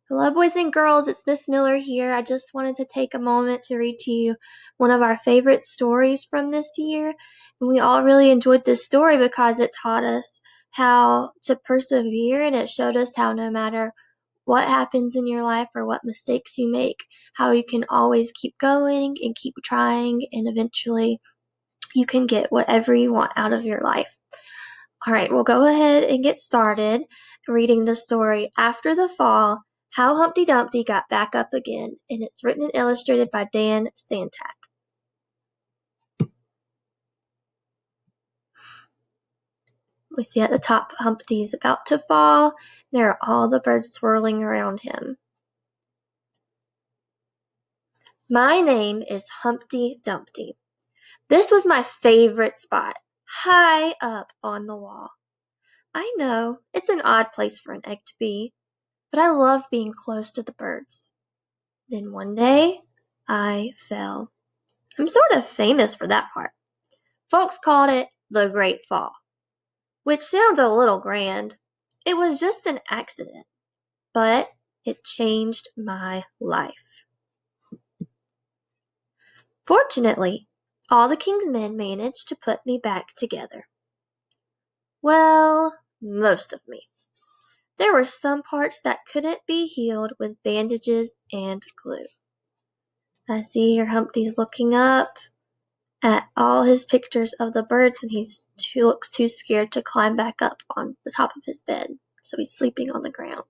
Hello, boys and girls. It's Miss Miller here. I just wanted to take a moment to read to you one of our favorite stories from this year. And we all really enjoyed this story because it taught us how to persevere, and it showed us how no matter what happens in your life or what mistakes you make, how you can always keep going and keep trying, and eventually you can get whatever you want out of your life. All right, we'll go ahead and get started reading the story After the Fall, How Humpty Dumpty Got Back Up Again, and it's written and illustrated by Dan Santat. We see at the top Humpty's about to fall. There are all the birds swirling around him. My name is Humpty Dumpty. This was my favorite spot, high up on the wall. I know, it's an odd place for an egg to be, but I love being close to the birds. Then one day, I fell. I'm sort of famous for that part. Folks called it the Great Fall, which sounds a little grand. It was just an accident, but it changed my life. Fortunately, all the king's men managed to put me back together. Well, most of me. There were some parts that couldn't be healed with bandages and glue. I see here Humpty's looking up at all his pictures of the birds, and he looks too scared to climb back up on the top of his bed, so he's sleeping on the ground.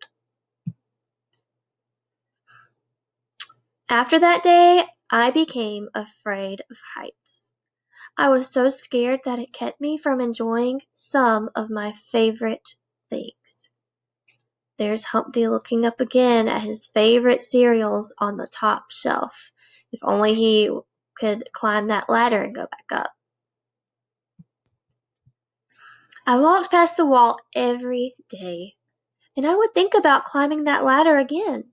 After that day, I became afraid of heights. I was so scared that it kept me from enjoying some of my favorite things. There's Humpty looking up again at his favorite cereals on the top shelf. If only he could climb that ladder and go back up. I walked past the wall every day, and I would think about climbing that ladder again.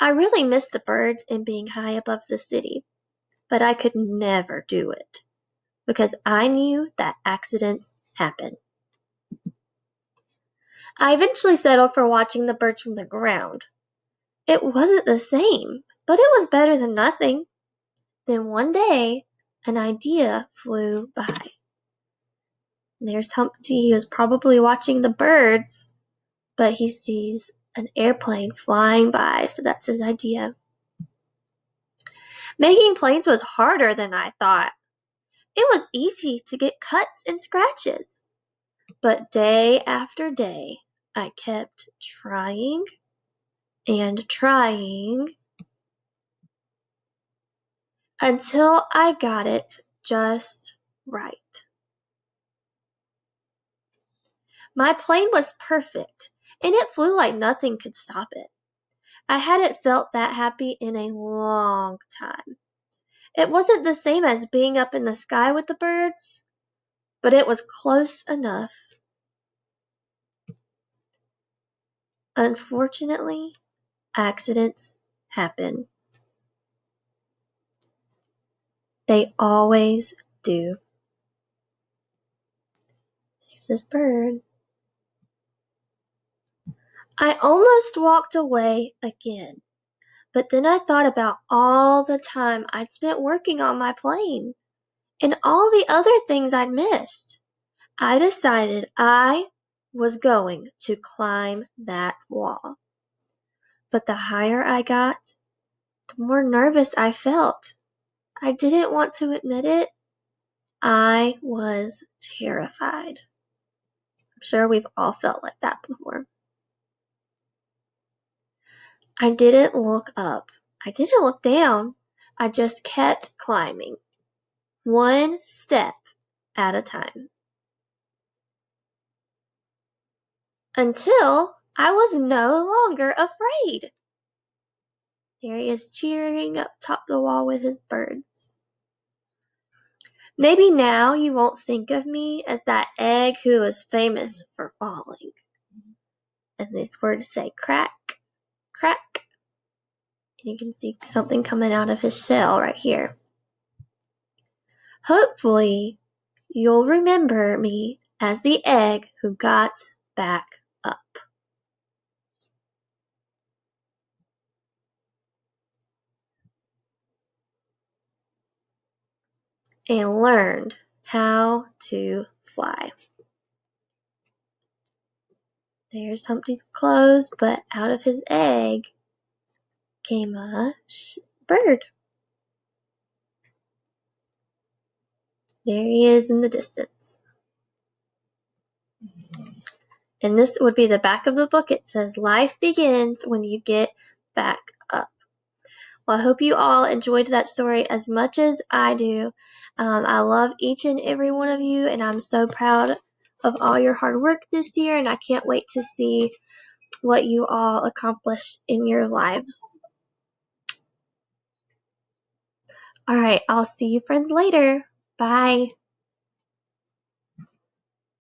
I really missed the birds and being high above the city, but I could never do it, because I knew that accidents happen. I eventually settled for watching the birds from the ground. It wasn't the same, but it was better than nothing. Then one day, an idea flew by. There's Humpty. He was probably watching the birds, but he sees an airplane flying by, so that's his idea. Making planes was harder than I thought. It was easy to get cuts and scratches. But day after day, I kept trying and trying until I got it just right. My plane was perfect, and it flew like nothing could stop it. I hadn't felt that happy in a long time. It wasn't the same as being up in the sky with the birds, but it was close enough. Unfortunately, accidents happen. They always do. There's this bird. I almost walked away again, but then I thought about all the time I'd spent working on my plane and all the other things I'd missed. I decided I was going to climb that wall. But the higher I got, the more nervous I felt. I didn't want to admit it. I was terrified. I'm sure we've all felt like that before. I didn't look up. I didn't look down. I just kept climbing, one step at a time. Until I was no longer afraid. There he is cheering up top the wall with his birds. Maybe now you won't think of me as that egg who was famous for falling. And these words say crack, crack. And you can see something coming out of his shell right here. Hopefully, you'll remember me as the egg who got back up. and learned how to fly. There's Humpty's clothes, but out of his egg came a bird. There he is in the distance. And this would be the back of the book. It says, "Life begins when you get back up." Well, I hope you all enjoyed that story as much as I do. I love each and every one of you, and I'm so proud of all your hard work this year, and I can't wait to see what you all accomplish in your lives. All right, I'll see you friends later. Bye.